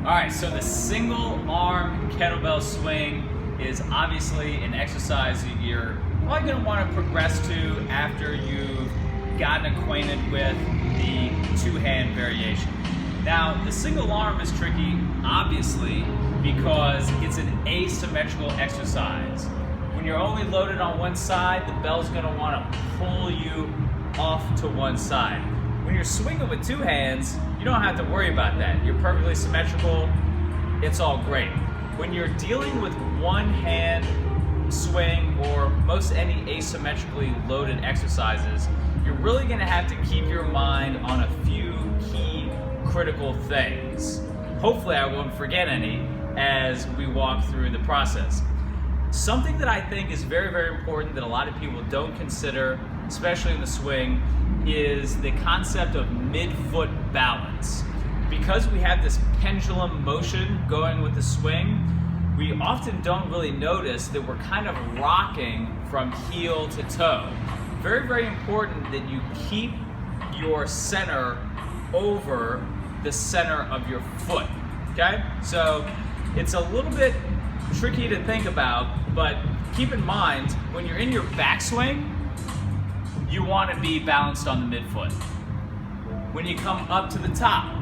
All right, so the single arm kettlebell swing is obviously an exercise that you're probably gonna wanna progress to after you've gotten acquainted with the two-hand variation. Now, the single arm is tricky, obviously, because it's an asymmetrical exercise. When you're only loaded on one side, the bell's gonna wanna pull you off to one side. When you're swinging with two hands, you don't have to worry about that. You're perfectly symmetrical, it's all great. When you're dealing with one hand swing or most any asymmetrically loaded exercises, you're really gonna have to keep your mind on a few key critical things. Hopefully I won't forget any as we walk through the process. Something that I think is very, very important that a lot of people don't consider, especially in the swing, is the concept of mid-foot balance. Because we have this pendulum motion going with the swing, we often don't really notice that we're kind of rocking from heel to toe. Very, very important that you keep your center over the center of your foot, okay? So it's a little bit tricky to think about, but keep in mind, when you're in your backswing, you want to be balanced on the midfoot. When you come up to the top,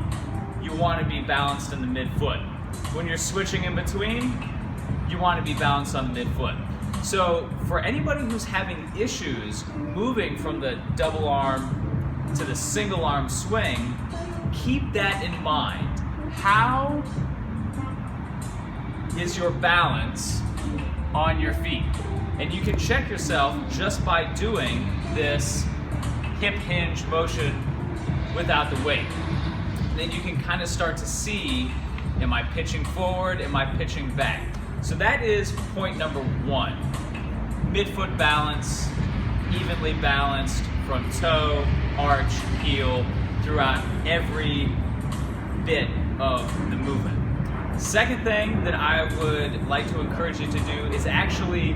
you want to be balanced in the midfoot. When you're switching in between, you want to be balanced on the midfoot. So for anybody who's having issues moving from the double arm to the single arm swing, keep that in mind. How is your balance on your feet? And you can check yourself just by doing this hip hinge motion without the weight. And then you can kind of start to see, am I pitching forward, am I pitching back? So that is point number one. Midfoot balance, evenly balanced from toe, arch, heel, throughout every bit of the movement. Second thing that I would like to encourage you to do is actually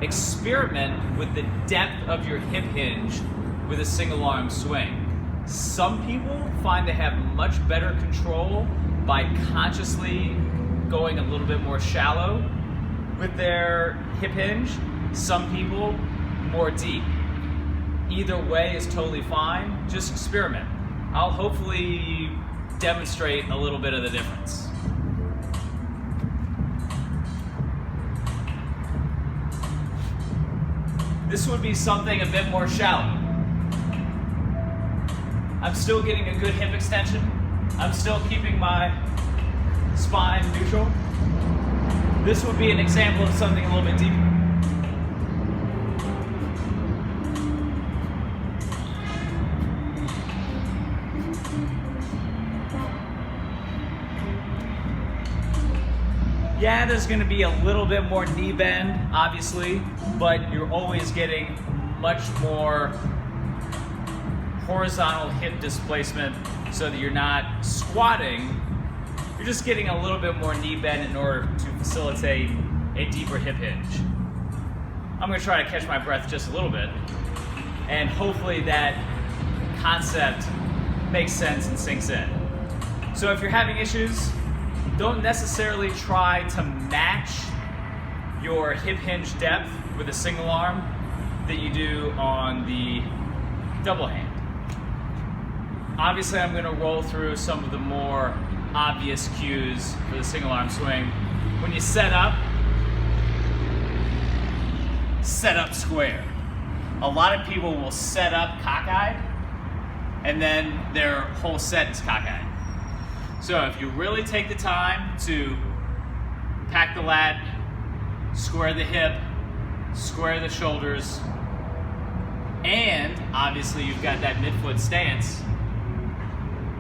experiment with the depth of your hip hinge with a single arm swing. Some people find they have much better control by consciously going a little bit more shallow with their hip hinge. Some people more deep. Either way is totally fine, just experiment. I'll hopefully demonstrate a little bit of the difference. This would be something a bit more shallow. I'm still getting a good hip extension. I'm still keeping my spine neutral. This would be an example of something a little bit deeper. Yeah, there's gonna be a little bit more knee bend, obviously, but you're always getting much more horizontal hip displacement so that you're not squatting, you're just getting a little bit more knee bend in order to facilitate a deeper hip hinge. I'm gonna try to catch my breath just a little bit, and hopefully that concept makes sense and sinks in. So if you're having issues, don't necessarily try to match your hip hinge depth with a single arm that you do on the double hand. Obviously, I'm going to roll through some of the more obvious cues for the single arm swing. When you set up square. A lot of people will set up cockeyed, and then their whole set is cockeyed. So if you really take the time to pack the lat, square the hip, square the shoulders, and obviously you've got that midfoot stance,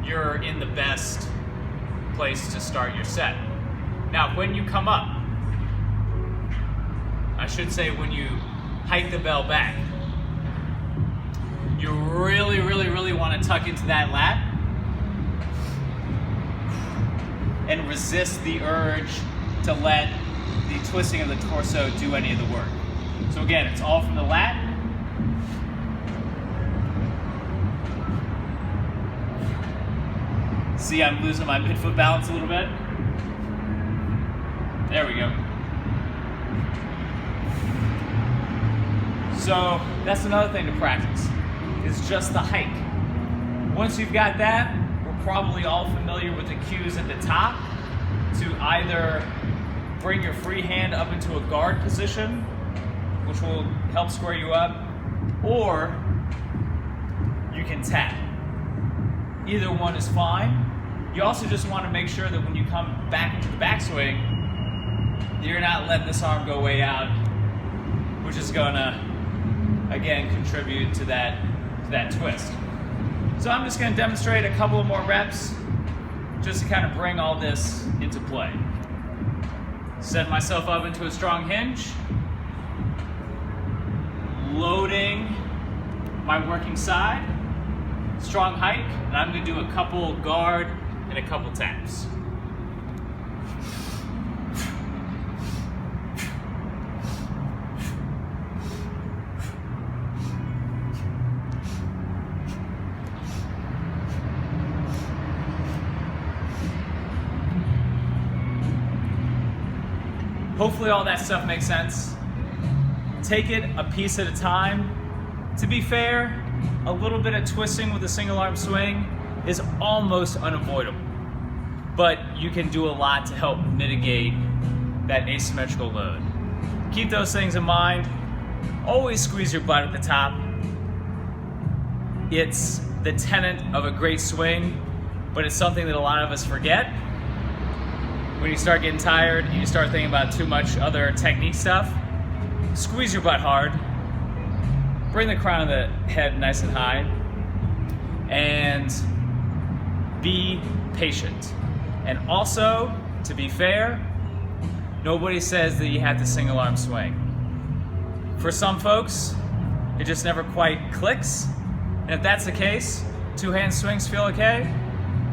you're in the best place to start your set. Now, when you come up, I should say when you hike the bell back, you really, really, really want to tuck into that lat and resist the urge to let the twisting of the torso do any of the work. So again, it's all from the lat. See, I'm losing my midfoot balance a little bit. There we go. So that's another thing to practice, is just the hike. Once you've got that, we're probably all familiar with the cues at the top to either bring your free hand up into a guard position, which will help square you up, or you can tap. Either one is fine. You also just want to make sure that when you come back into the backswing, you're not letting this arm go way out, which is gonna, again, contribute to that twist. So I'm just gonna demonstrate a couple of more reps just to kind of bring all this into play. Set myself up into a strong hinge, loading my working side, strong hike, and I'm gonna do a couple guard and a couple taps. Hopefully all that stuff makes sense. Take it a piece at a time. To be fair, a little bit of twisting with a single arm swing is almost unavoidable, but you can do a lot to help mitigate that asymmetrical load. Keep those things in mind. Always squeeze your butt at the top. It's the tenet of a great swing, but it's something that a lot of us forget. When you start getting tired and you start thinking about too much other technique stuff, squeeze your butt hard, bring the crown of the head nice and high, and be patient. And also, to be fair, nobody says that you have to single arm swing. For some folks, it just never quite clicks, and if that's the case, two hand swings feel okay,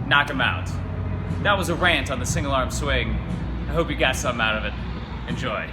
knock them out. That was a rant on the single arm swing. I hope you got something out of it. Enjoy.